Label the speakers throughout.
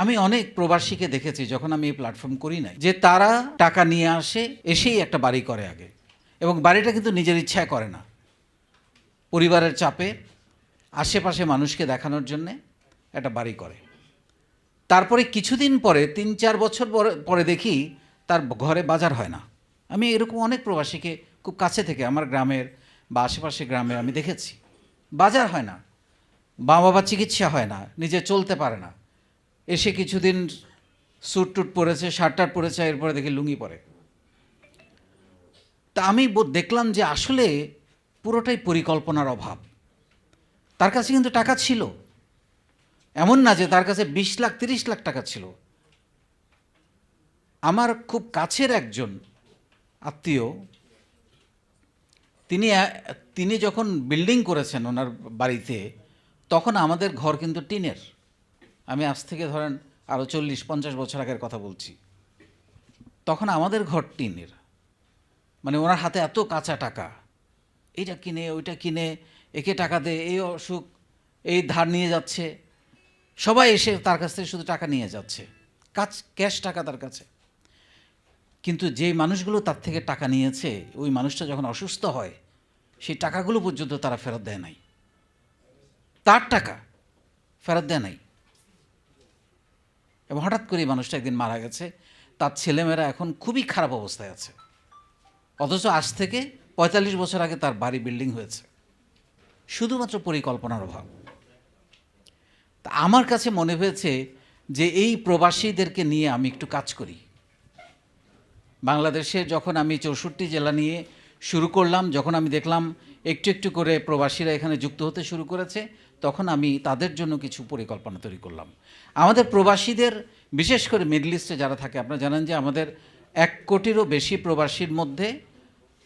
Speaker 1: আমি অনেক প্রবাসীকে দেখেছি যখন আমি এই প্ল্যাটফর্ম করি নাই, যে তারা টাকা নিয়ে আসে, এসেই একটা বাড়ি করে আগে, এবং বাড়িটা কিন্তু নিজের ইচ্ছায় করে না, পরিবারের চাপে, আশেপাশে মানুষকে দেখানোর জন্যে একটা বাড়ি করে। তারপরে কিছুদিন পরে ৩-৪ বছর পরে দেখি তার ঘরে বাজার হয় না। আমি এরকম অনেক প্রবাসীকে খুব কাছে থেকে আমার গ্রামের বা আশেপাশে গ্রামে আমি দেখেছি, বাজার হয় না, মা বাবার চিকিৎসা হয় না, নিজে চলতে পারে না, এসে কিছুদিন স্যুট টুট পরেছে, শার্ট টার্ট পরেছে, এরপরে দেখি লুঙ্গি পরে। তা আমি দেখলাম যে আসলে পুরোটাই পরিকল্পনার অভাব। তার কাছে কিন্তু টাকা ছিল, এমন না যে তার কাছে 20 লাখ 30 লাখ টাকা ছিল। আমার খুব কাছের একজন আত্মীয়, তিনি যখন বিল্ডিং করেছেন ওনার বাড়িতে, তখন আমাদের ঘর কিন্তু টিনের। আমি আজ থেকে ধরেন আরও 40-50 বছর আগের কথা বলছি। তখন আমাদের ঘর টিনের, মানে ওনার হাতে এত কাঁচা টাকা, এইটা কিনে ওইটা কিনে, একে টাকা দে, এই অসুখ, এই ধার নিয়ে যাচ্ছে, সবাই এসে তার কাছ থেকে শুধু টাকা নিয়ে যাচ্ছে, ক্যাশ টাকা তার কাছে। কিন্তু যেই মানুষগুলো তার থেকে টাকা নিয়েছে, ওই মানুষটা যখন অসুস্থ হয়, সেই টাকাগুলো পর্যন্ত তারা ফেরত দেয় নাই, তার টাকা ফেরত দেয় নাই। এবং হঠাৎ করে মানুষটা একদিন মারা গেছে, তার ছেলেমেয়েরা এখন খুবই খারাপ অবস্থায় আছে, অথচ আজ থেকে 45 বছর আগে তার বাড়ি বিল্ডিং হয়েছে। শুধুমাত্র পরিকল্পনার অভাব। তা আমার কাছে মনে হয়েছে যে এই প্রবাসীদেরকে নিয়ে আমি একটু কাজ করি। বাংলাদেশে যখন আমি 64 জেলা নিয়ে শুরু করলাম, যখন আমি দেখলাম একটু একটু করে প্রবাসীরা এখানে যুক্ত হতে শুরু করেছে, তখন আমি তাদের জন্য কিছু পরিকল্পনা তৈরি করলাম। আমাদের প্রবাসীদের, বিশেষ করে মিডল ইস্টে যারা থাকে, আপনারা জানেন যে আমাদের 1 কোটিরও বেশি প্রবাসীর মধ্যে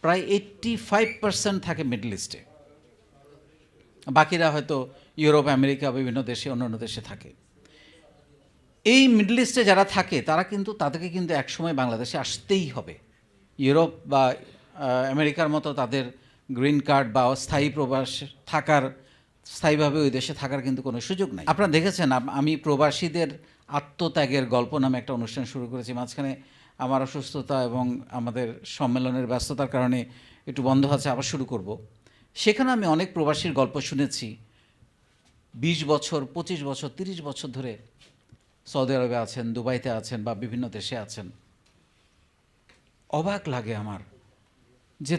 Speaker 1: প্রায় 85% থাকে মিডল ইস্টে, বাকিরা হয়তো ইউরোপ, আমেরিকা, বিভিন্ন দেশে, অন্যান্য দেশে থাকে। এই মিডল ইস্টে যারা থাকে তারা কিন্তু, তাদেরকে কিন্তু একসময় বাংলাদেশে আসতেই হবে। ইউরোপ বা আমেরিকার মতো তাদের গ্রিন কার্ড বা স্থায়ী প্রবাস থাকার, স্থায়ীভাবে ওই দেশে থাকার কিন্তু কোনো সুযোগ নাই। আপনারা দেখেছেন, আমি প্রবাসীদের আত্মত্যাগের গল্প নামে একটা অনুষ্ঠান শুরু করেছি। মাঝখানে আমার অসুস্থতা এবং আমাদের সম্মেলনের ব্যস্ততার কারণে একটু বন্ধ আছে, আবার শুরু করব। সেখানে আমি অনেক প্রবাসীর গল্প শুনেছি, 20 বছর, 25 বছর, 30 বছর ধরে সৌদি আরবে আছেন, দুবাইতে আছেন বা বিভিন্ন দেশে আছেন। অবাক লাগে আমার যে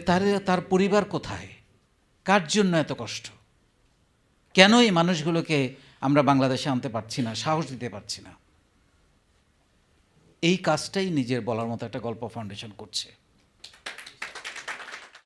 Speaker 1: তার পরিবার কোথায়, কার জন্য এত কষ্ট, কেন এই মানুষগুলোকে আমরা বাংলাদেশে আনতে পারছি না, সাহস দিতে পারছি না। এই কাজটাই নিজের বলার মতো একটা গল্প ফাউন্ডেশন করছে।